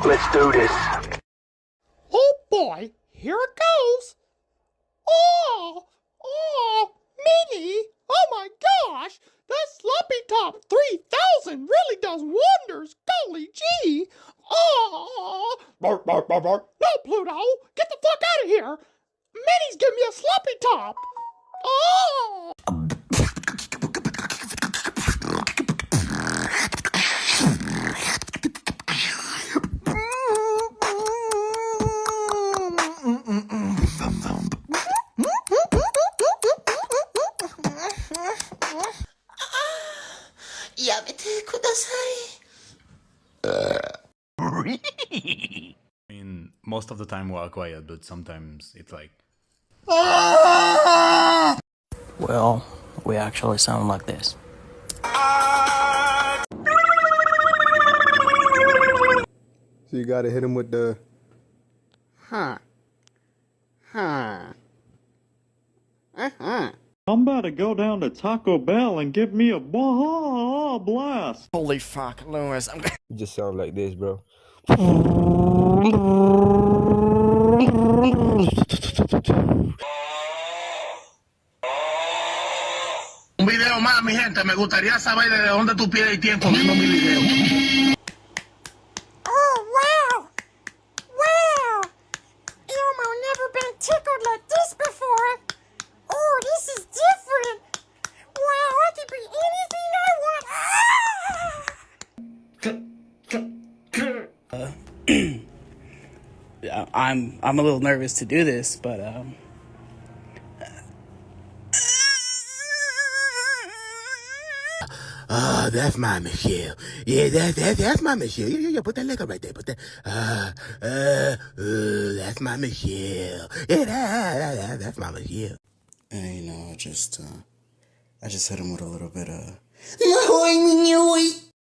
Let's do this. Oh boy, here it goes. Oh, Minnie. Oh my gosh, that Sloppy Top 3000 really does wonders. Golly gee. Oh, bark, bark, bark, bark. No, Pluto, get the fuck out of here. Minnie's giving me a Sloppy Top. Oh. I mean, most of the time we're quiet, but sometimes it's like... Well, we actually sound like this. So you gotta hit him with the I'm about to go down to Taco Bell and give me a blast. Holy fuck, Lewis, I'm You just sound like this, bro. Un video más, mi gente. Me gustaría saber de dónde tú pierdes tiempo viendo mi video. Oh, wow. Wow. Elmo never been tickled like this before. Oh, this is different. Wow, I can be anything I want. I'm a little nervous to do this, but Oh, that's my Michelle. Yeah, that's my Michelle. Yeah, put that leg up right there. Put that. That's my Michelle. Yeah, that's my Michelle. and, you know, I just hit him with a little bit of